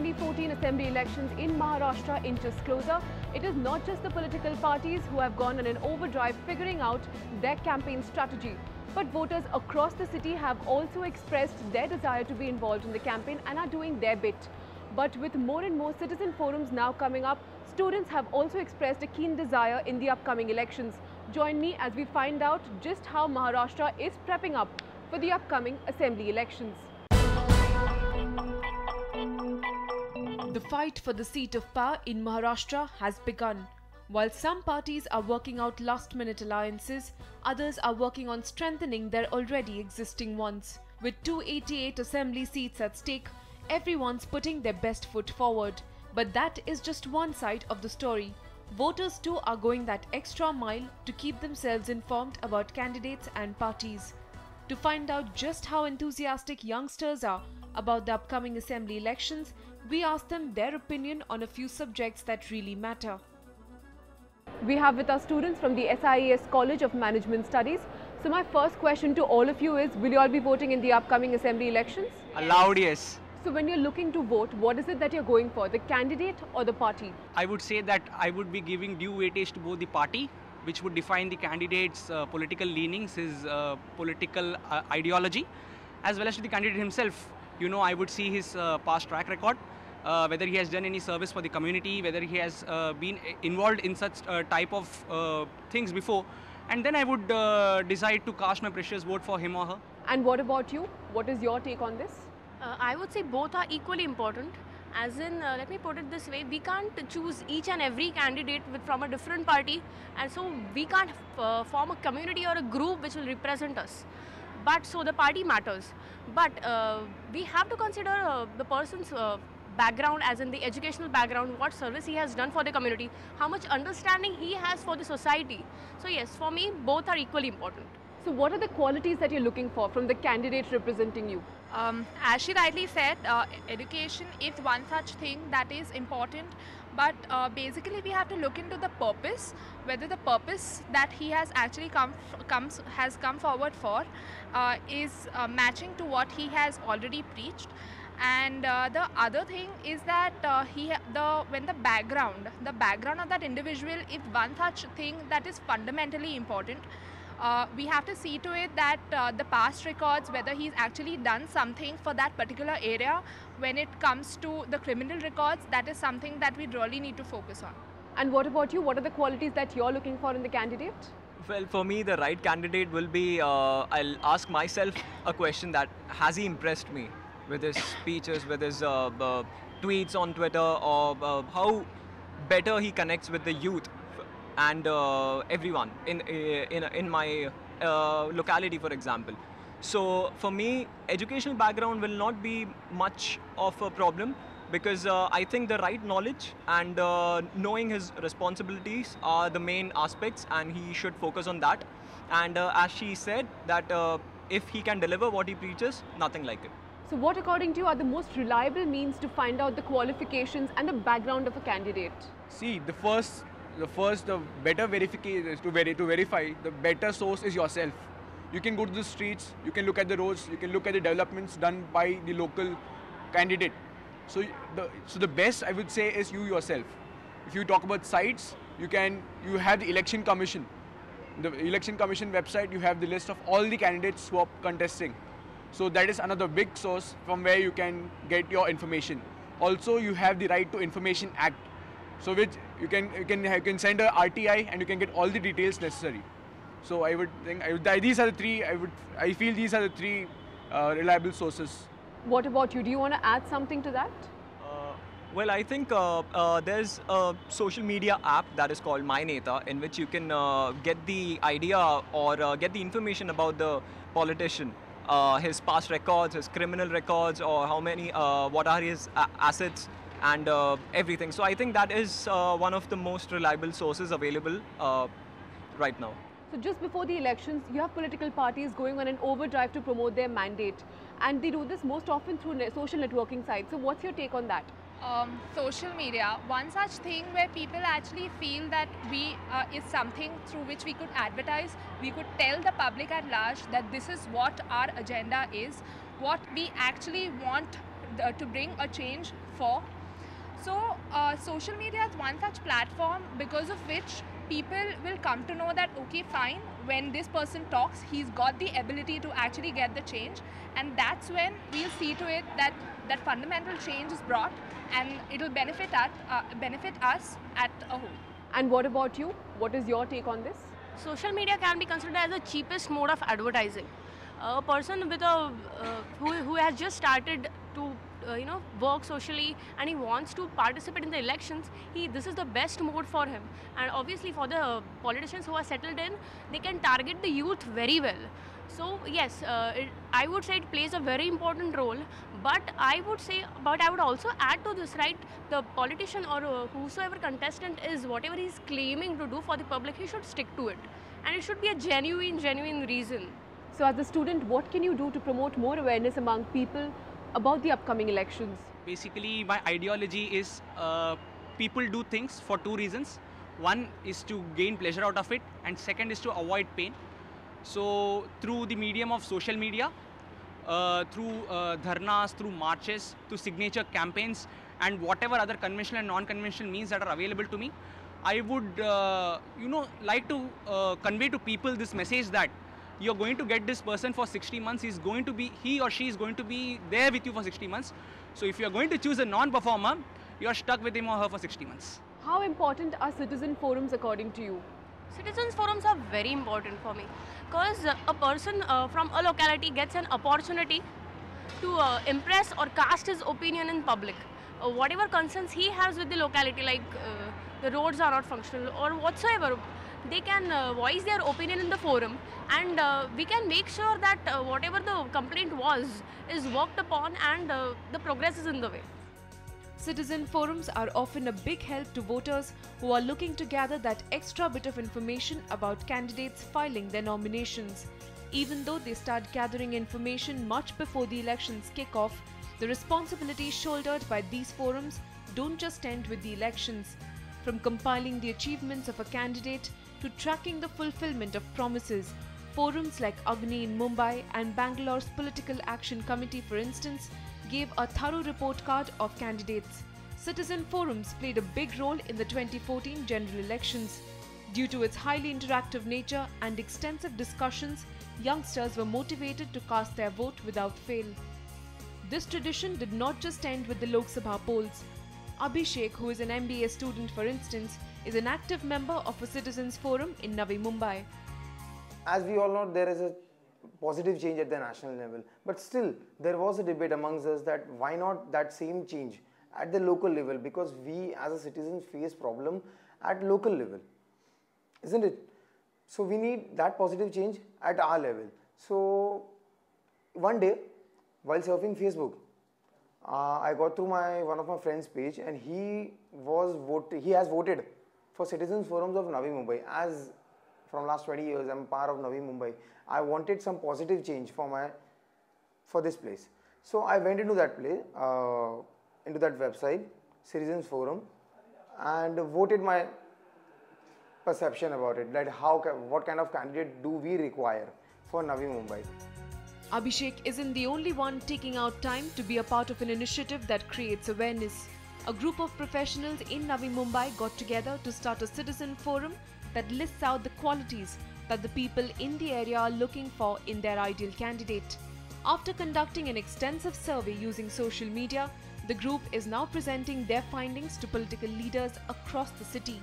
2014 Assembly elections in Maharashtra inches closer, it is not just the political parties who have gone on an overdrive figuring out their campaign strategy, but voters across the city have also expressed their desire to be involved in the campaign and are doing their bit. But with more and more citizen forums now coming up, students have also expressed a keen desire in the upcoming elections. Join me as we find out just how Maharashtra is prepping up for the upcoming Assembly elections. The fight for the seat of power in Maharashtra has begun. While some parties are working out last-minute alliances, others are working on strengthening their already existing ones. With 288 assembly seats at stake, everyone's putting their best foot forward. But that is just one side of the story. Voters too are going that extra mile to keep themselves informed about candidates and parties. To find out just how enthusiastic youngsters are about the upcoming assembly elections, we asked them their opinion on a few subjects that really matter. We have with us students from the SIES College of Management Studies. So my first question to all of you is, will you all be voting in the upcoming assembly elections? A loud yes. So when you're looking to vote, what is it that you're going for, the candidate or the party? I would say that I would be giving due weightage to both the party, which would define the candidate's political leanings, his political ideology, as well as to the candidate himself. You know, I would see his past track record, whether he has done any service for the community, whether he has been involved in such type of things before, and then I would decide to cast my precious vote for him or her. And what about you? What is your take on this? I would say both are equally important. As in, let me put it this way, we can't choose each and every candidate from a different party, and so we can't form a community or a group which will represent us. But so the party matters. But we have to consider the person's background, as in the educational background, what service he has done for the community, how much understanding he has for the society. So yes, for me, both are equally important. So what are the qualities that you're looking for from the candidate representing you? As she rightly said, education is one such thing that is important, but basically we have to look into the purpose, whether the purpose that he has actually come forward for is matching to what he has already preached. And the other thing is that when the background of that individual is one such thing that is fundamentally important. We have to see to it that the past records, whether he's actually done something for that particular area. When it comes to the criminal records, that is something that we really need to focus on. And what about you? What are the qualities that you're looking for in the candidate? Well, for me, the right candidate will be, I'll ask myself a question: that has he impressed me with his speeches, with his tweets on Twitter, or how better he connects with the youth and everyone in my locality, for example. So for me, educational background will not be much of a problem, because I think the right knowledge and knowing his responsibilities are the main aspects, and he should focus on that. And as she said, that if he can deliver what he preaches, nothing like it. So what, according to you, are the most reliable means to find out the qualifications and the background of a candidate? See, the better verification to verify, the better source is yourself. You can go to the streets, you can look at the roads, you can look at the developments done by the local candidate. So the best, I would say, is you yourself. If you talk about sites, you have the Election Commission. The Election Commission website, you have the list of all the candidates who are contesting. So that is another big source from where you can get your information. Also, you have the Right to Information Act, so which you can send a RTI and you can get all the details necessary. So I would think these are the three. I feel these are the three reliable sources. What about you? Do you want to add something to that? Well, I think there's a social media app that is called My Neta, in which you can get the idea or get the information about the politician, his past records, his criminal records, or what are his assets, and everything. So I think that is one of the most reliable sources available right now. So just before the elections, you have political parties going on an overdrive to promote their mandate, and they do this most often through social networking sites. So what's your take on that? Social media, one such thing where people actually feel that we is something through which we could advertise, we could tell the public at large that this is what our agenda is, what we actually want to bring a change for. So social media is one such platform because of which people will come to know that, okay, fine, when this person talks, he's got the ability to actually get the change, and that's when we'll see to it that that fundamental change is brought, and it'll benefit us at a whole. And what about you? What is your take on this? Social media can be considered as the cheapest mode of advertising. A person with who has just started to work socially and he wants to participate in the elections, this is the best mode for him. And obviously for the politicians who are settled in, they can target the youth very well. So yes, I would say it plays a very important role, but I would also add to this, right? The politician or whosoever contestant is, whatever he's claiming to do for the public, he should stick to it, and it should be a genuine reason. So as a student, what can you do to promote more awareness among people about the upcoming elections? Basically, my ideology is people do things for two reasons. One is to gain pleasure out of it, and second is to avoid pain. So through the medium of social media, through dharnas, through marches, through signature campaigns, and whatever other conventional and non-conventional means that are available to me, I would like to convey to people this message that you're going to get this person for 60 months. He or she is going to be there with you for 60 months. So if you're going to choose a non-performer, you're stuck with him or her for 60 months. How important are citizen forums according to you? Citizens forums are very important for me, because a person from a locality gets an opportunity to impress or cast his opinion in public. Whatever concerns he has with the locality, like the roads are not functional or whatsoever, they can voice their opinion in the forum, and we can make sure that whatever the complaint was is worked upon, and the progress is in the way. Citizen forums are often a big help to voters who are looking to gather that extra bit of information about candidates filing their nominations. Even though they start gathering information much before the elections kick off, the responsibilities shouldered by these forums don't just end with the elections. From compiling the achievements of a candidate to tracking the fulfillment of promises, forums like Agni in Mumbai and Bangalore's Political Action Committee, for instance, gave a thorough report card of candidates. Citizen forums played a big role in the 2014 general elections. Due to its highly interactive nature and extensive discussions, youngsters were motivated to cast their vote without fail. This tradition did not just end with the Lok Sabha polls. Abhishek, who is an MBA student for instance, is an active member of a citizens forum in Navi Mumbai. As we all know, there is a positive change at the national level, but still there was a debate amongst us that why not that same change at the local level, because we as a citizens face problem at local level, isn't it? So we need that positive change at our level. So one day while surfing Facebook, I got through one of my friend's page, and he has voted for citizens forums of Navi Mumbai. As from last 20 years I'm part of Navi Mumbai, I wanted some positive change for this place. So I went into that into that website, Citizens Forum, and voted my perception about it, that what kind of candidate do we require for Navi Mumbai. Abhishek isn't the only one taking out time to be a part of an initiative that creates awareness. A group of professionals in Navi Mumbai got together to start a citizen forum that lists out the qualities that the people in the area are looking for in their ideal candidate. After conducting an extensive survey using social media, the group is now presenting their findings to political leaders across the city.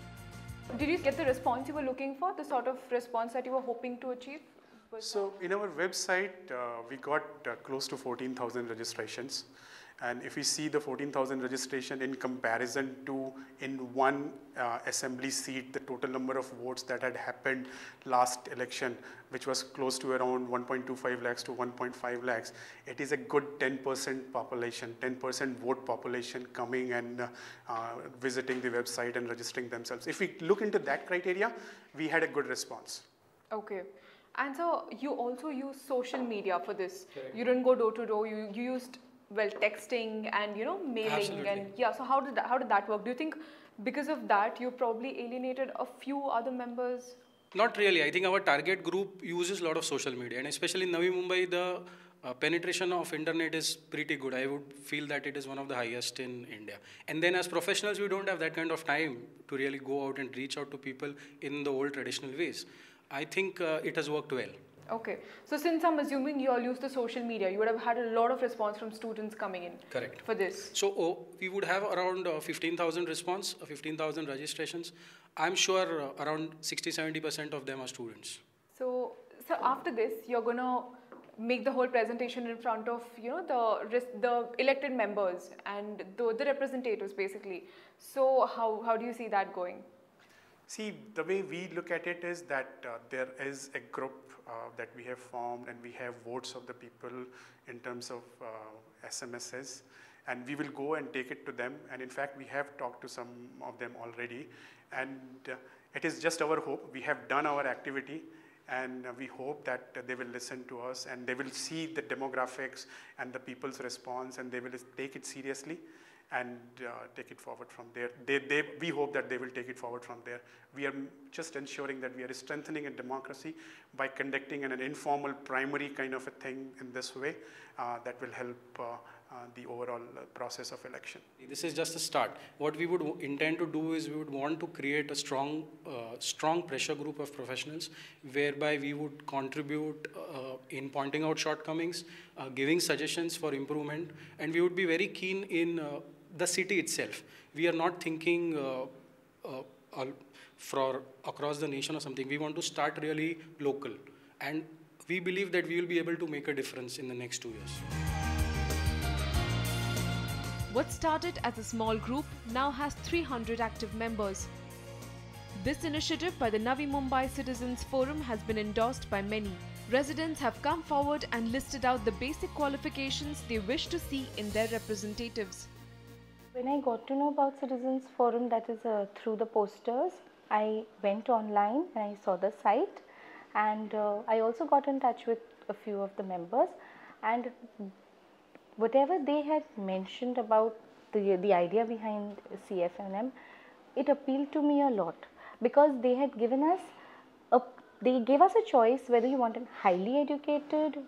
Did you get the response you were looking for, the sort of response that you were hoping to achieve? So in our website, we got close to 14,000 registrations. And if we see the 14,000 registration in comparison to in one assembly seat, the total number of votes that had happened last election, which was close to around 1.25 lakhs to 1.5 lakhs, it is a good 10% population, 10% vote population coming and visiting the website and registering themselves. If we look into that criteria, we had a good response. Okay. And so you also use social media for this. Correct. You didn't go door to door. You used, well, texting and mailing. Absolutely. And yeah. So how did that work? Do you think because of that you probably alienated a few other members? Not really. I think our target group uses a lot of social media, and especially in Navi Mumbai, the penetration of internet is pretty good. I would feel that it is one of the highest in India. And then as professionals, we don't have that kind of time to really go out and reach out to people in the old traditional ways. I think it has worked well. Okay. So since I'm assuming you all use the social media, you would have had a lot of response from students coming in. Correct. For this. So we would have around 15,000 response, 15,000 registrations. I'm sure around 60-70% of them are students. So after this, you're going to make the whole presentation in front of, you know, the elected members and the representatives basically. So how do you see that going? See, the way we look at it is that there is a group that we have formed, and we have votes of the people in terms of SMSs, and we will go and take it to them. And in fact, we have talked to some of them already, and it is just our hope. We have done our activity, and we hope that they will listen to us, and they will see the demographics and the people's response, and they will take it seriously and take it forward from there. We hope that they will take it forward from there. We are just ensuring that we are strengthening a democracy by conducting an informal primary kind of a thing in this way that will help the overall process of election. This is just a start. What we would intend to do is we would want to create a strong pressure group of professionals whereby we would contribute in pointing out shortcomings, giving suggestions for improvement, and we would be very keen in the city itself. We are not thinking for across the nation or something. We want to start really local, and we believe that we will be able to make a difference in the next 2 years. What started as a small group now has 300 active members. This initiative by the Navi Mumbai Citizens Forum has been endorsed by many. Residents have come forward and listed out the basic qualifications they wish to see in their representatives. When I got to know about Citizens Forum, that is through the posters, I went online and I saw the site, and I also got in touch with a few of the members, and whatever they had mentioned about the idea behind CFNM, it appealed to me a lot, because they had given us they gave us a choice whether you want a highly educated,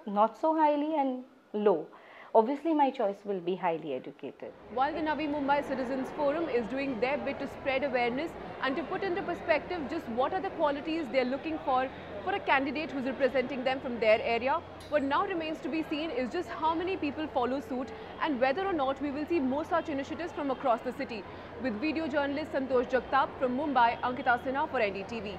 not so highly, and low. Obviously, my choice will be highly educated. While the Navi Mumbai Citizens Forum is doing their bit to spread awareness and to put into perspective just what are the qualities they are looking for a candidate who's representing them from their area, what now remains to be seen is just how many people follow suit and whether or not we will see more such initiatives from across the city. With video journalist Santosh Jagtap from Mumbai, Ankita Sinha for NDTV.